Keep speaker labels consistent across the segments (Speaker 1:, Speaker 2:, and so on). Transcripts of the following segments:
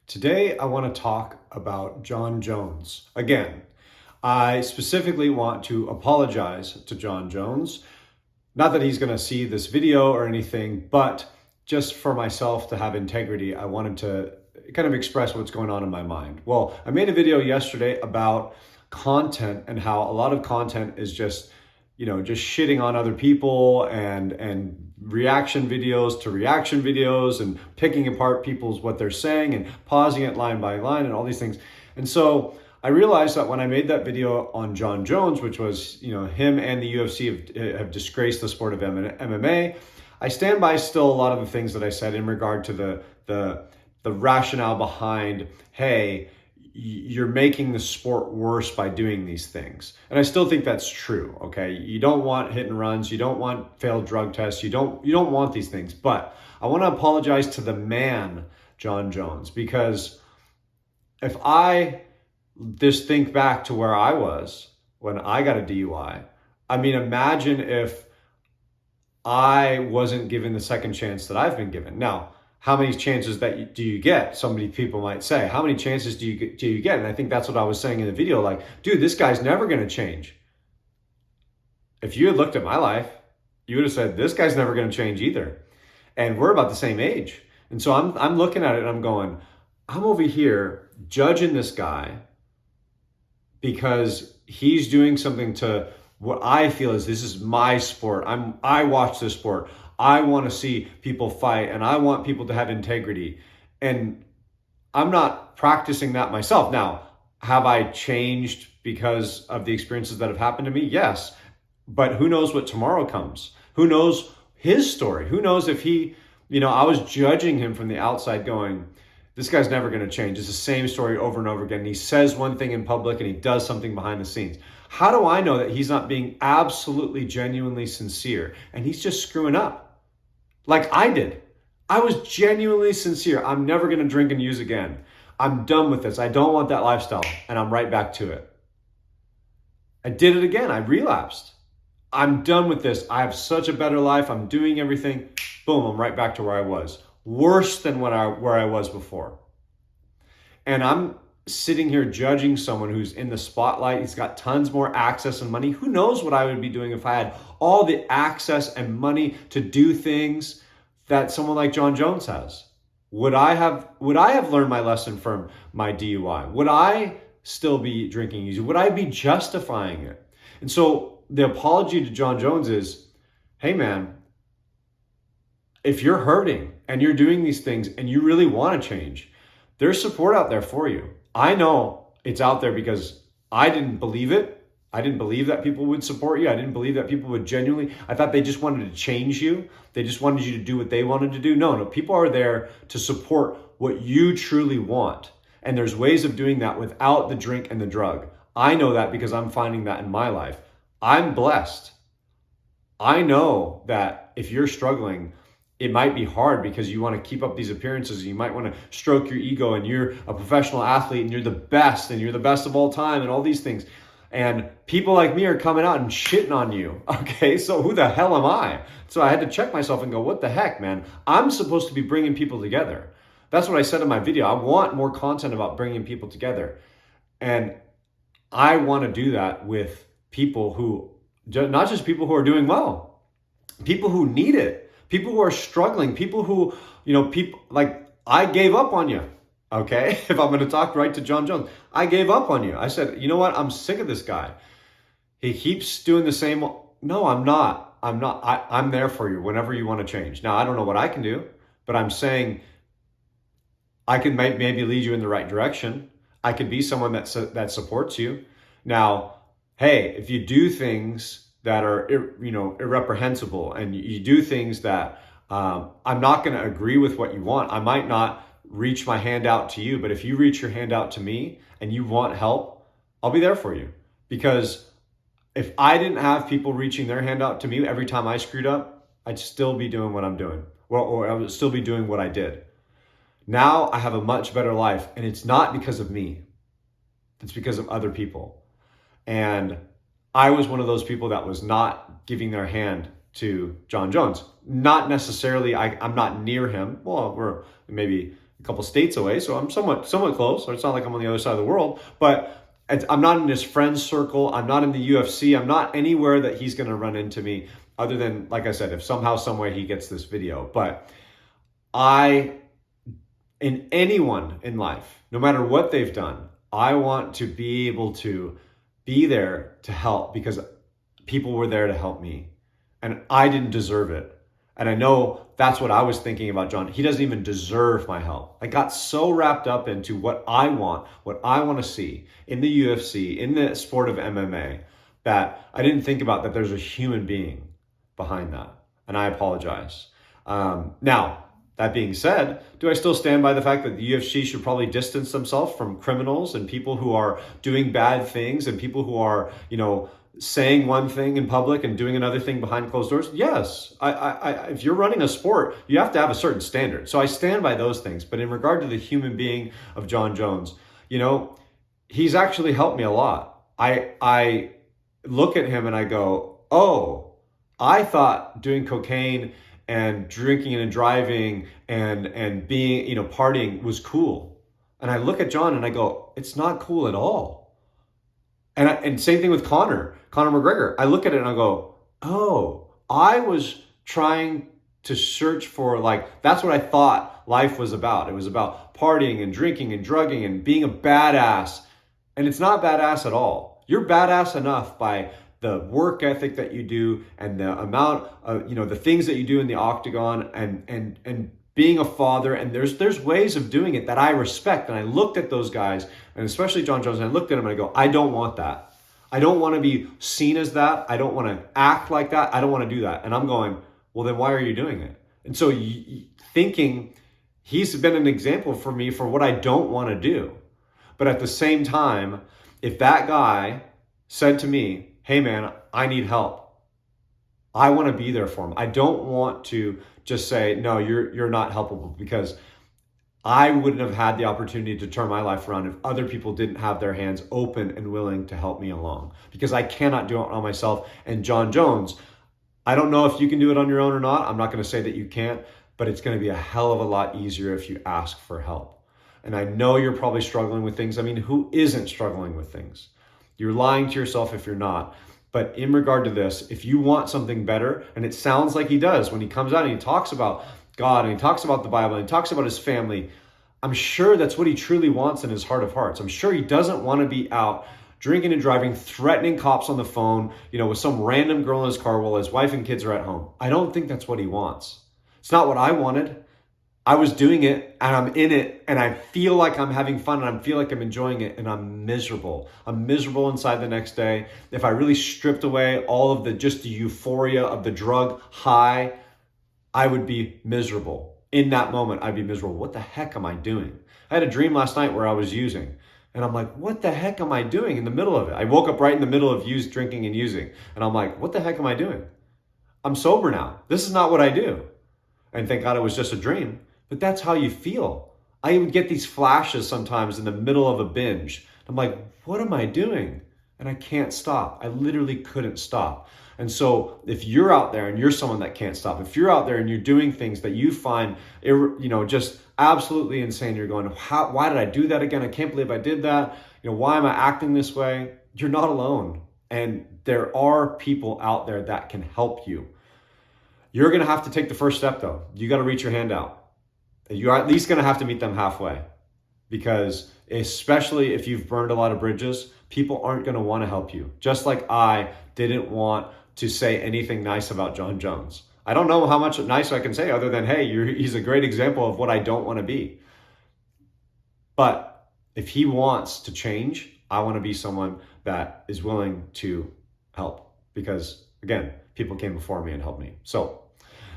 Speaker 1: Today, I want to talk about Jon Jones. Again, I specifically want to apologize to Jon Jones. Not that he's going to see this video or anything, but just for myself to have integrity, I wanted to kind of express what's going on in my mind. Well, I made a video yesterday about content and how a lot of content is just shitting on other people and reaction videos to reaction videos and picking apart people's what they're saying and pausing it line by line and all these things. And so I realized that when I made that video on Jon Jones, which was, him and the UFC have disgraced the sport of MMA, I stand by still a lot of the things that I said in regard to the rationale behind, hey, you're making the sport worse by doing these things. And I still think that's true, okay? You don't want hit and runs, you don't want failed drug tests, you don't want these things. But I want to apologize to the man, Jon Jones, because if I just think back to where I was when I got a DUI, I mean, imagine if I wasn't given the second chance that I've been given. Now, how many chances do you get? So many people might say, how many chances do you get? And I think that's what I was saying in the video. Like, dude, this guy's never going to change. If you had looked at my life, you would have said, this guy's never going to change either. And we're about the same age. And so I'm looking at it and I'm going, I'm over here judging this guy because he's doing something to what I feel is this is my sport. I watch this sport. I want to see people fight and I want people to have integrity. And I'm not practicing that myself. Now, have I changed because of the experiences that have happened to me? Yes. But who knows what tomorrow comes? Who knows his story? Who knows if he, I was judging him from the outside going, this guy's never going to change. It's the same story over and over again. He says one thing in public and he does something behind the scenes. How do I know that he's not being absolutely, genuinely sincere and he's just screwing up? Like I did. I was genuinely sincere. I'm never going to drink and use again. I'm done with this. I don't want that lifestyle. And I'm right back to it. I did it again. I relapsed. I'm done with this. I have such a better life. I'm doing everything. Boom, I'm right back to where I was. Worse than where I was before. And I'm sitting here judging someone who's in the spotlight. He's got tons more access and money. Who knows what I would be doing if I had all the access and money to do things that someone like Jon Jones has? Would I have learned my lesson from my DUI? Would I still be drinking easy? Would I be justifying it? And so the apology to Jon Jones is, hey man, if you're hurting and you're doing these things and you really want to change, there's support out there for you. I know it's out there because I didn't believe it. I didn't believe that people would support you. I didn't believe that people would genuinely, I thought they just wanted to change you. They just wanted you to do what they wanted to do. No, people are there to support what you truly want. And there's ways of doing that without the drink and the drug. I know that because I'm finding that in my life. I'm blessed. I know that if you're struggling, it might be hard because you want to keep up these appearances. You might want to stroke your ego and you're a professional athlete and you're the best of all time and all these things. And people like me are coming out and shitting on you. Okay, so who the hell am I? So I had to check myself and go, what the heck, man? I'm supposed to be bringing people together. That's what I said in my video. I want more content about bringing people together. And I want to do that with people who, not just people who are doing well, people who need it. People who are struggling, people who, people like, I gave up on you, okay? If I'm going to talk right to Jon Jones, I gave up on you. I said, you know what? I'm sick of this guy. He keeps doing the same. No, I'm not. I'm there for you whenever you want to change. Now, I don't know what I can do, but I'm saying I can maybe lead you in the right direction. I could be someone that supports you. Now, hey, if you do things that are, irreprehensible and you do things that I'm not going to agree with what you want. I might not reach my hand out to you, but if you reach your hand out to me and you want help, I'll be there for you. Because if I didn't have people reaching their hand out to me every time I screwed up, I'd still be doing what I'm doing. Or I would still be doing what I did. Now I have a much better life, and it's not because of me. It's because of other people. And I was one of those people that was not giving their hand to Jon Jones. Not necessarily, I'm not near him. Well, we're maybe a couple states away, so I'm somewhat close. So it's not like I'm on the other side of the world, but I'm not in his friend circle. I'm not in the UFC. I'm not anywhere that he's going to run into me, other than, like I said, if somehow, some way he gets this video. But in anyone in life, no matter what they've done, I want to be able to be there to help, because people were there to help me and I didn't deserve it. And I know that's what I was thinking about Jon. He doesn't even deserve my help. I got so wrapped up into what I want to see in the UFC, in the sport of MMA, that I didn't think about that there's a human being behind that. And I apologize. Now, that being said, do I still stand by the fact that the UFC should probably distance themselves from criminals and people who are doing bad things and people who are, saying one thing in public and doing another thing behind closed doors? Yes. If you're running a sport, you have to have a certain standard. So I stand by those things. But in regard to the human being of Jon Jones, he's actually helped me a lot. I look at him and I go, oh, I thought doing cocaine and drinking and driving and being, partying was cool. And I look at Jon and I go, it's not cool at all. And same thing with Conor McGregor. I look at it and I go, oh, I was trying to search for, that's what I thought life was about. It was about partying and drinking and drugging and being a badass. And it's not badass at all. You're badass enough by the work ethic that you do and the amount of, the things that you do in the octagon and being a father. And there's ways of doing it that I respect. And I looked at those guys, and especially Jon Jones, and I looked at him and I go, I don't want that. I don't want to be seen as that. I don't want to act like that. I don't want to do that. And I'm going, well, then why are you doing it? And so thinking he's been an example for me for what I don't want to do. But at the same time, if that guy said to me, hey man, I need help, I want to be there for him. I don't want to just say, no, you're not helpable, because I wouldn't have had the opportunity to turn my life around if other people didn't have their hands open and willing to help me along, because I cannot do it on myself. And Jon Jones, I don't know if you can do it on your own or not. I'm not going to say that you can't, but it's going to be a hell of a lot easier if you ask for help. And I know you're probably struggling with things. I mean, who isn't struggling with things? You're lying to yourself if you're not. But in regard to this, if you want something better, and it sounds like he does when he comes out and he talks about God and he talks about the Bible and he talks about his family, I'm sure that's what he truly wants in his heart of hearts. I'm sure he doesn't want to be out drinking and driving, threatening cops on the phone, with some random girl in his car while his wife and kids are at home. I don't think that's what he wants. It's not what I wanted. I was doing it and I'm in it and I feel like I'm having fun and I feel like I'm enjoying it, and I'm miserable. I'm miserable inside the next day. If I really stripped away all of the euphoria of the drug high, I would be miserable. In that moment, I'd be miserable. What the heck am I doing? I had a dream last night where I was using, and I'm like, what the heck am I doing in the middle of it? I woke up right in the middle of drinking and using, and I'm like, what the heck am I doing? I'm sober now. This is not what I do. And thank God it was just a dream. But that's how you feel. I would get these flashes sometimes in the middle of a binge. I'm like, what am I doing? And I can't stop. I literally couldn't stop. And so if you're out there and you're someone that can't stop, if you're out there and you're doing things that you find, just absolutely insane, you're going, why did I do that again? I can't believe I did that. Why am I acting this way? You're not alone. And there are people out there that can help you. You're going to have to take the first step though. You got to reach your hand out. You're at least going to have to meet them halfway, because especially if you've burned a lot of bridges, people aren't going to want to help you. Just like I didn't want to say anything nice about Jon Jones. I don't know how much nice I can say other than, hey, he's a great example of what I don't want to be. But if he wants to change, I want to be someone that is willing to help, because again, people came before me and helped me. So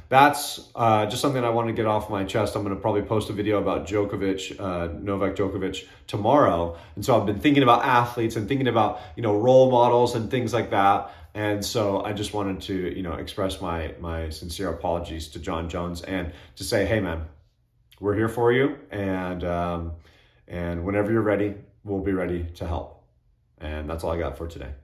Speaker 1: that's just something I want to get off my chest. I'm going to probably post a video about Novak Djokovic tomorrow. And so I've been thinking about athletes and thinking about, role models and things like that. And so I just wanted to, express my sincere apologies to Jon Jones and to say, hey man, we're here for you. And whenever you're ready, we'll be ready to help. And that's all I got for today.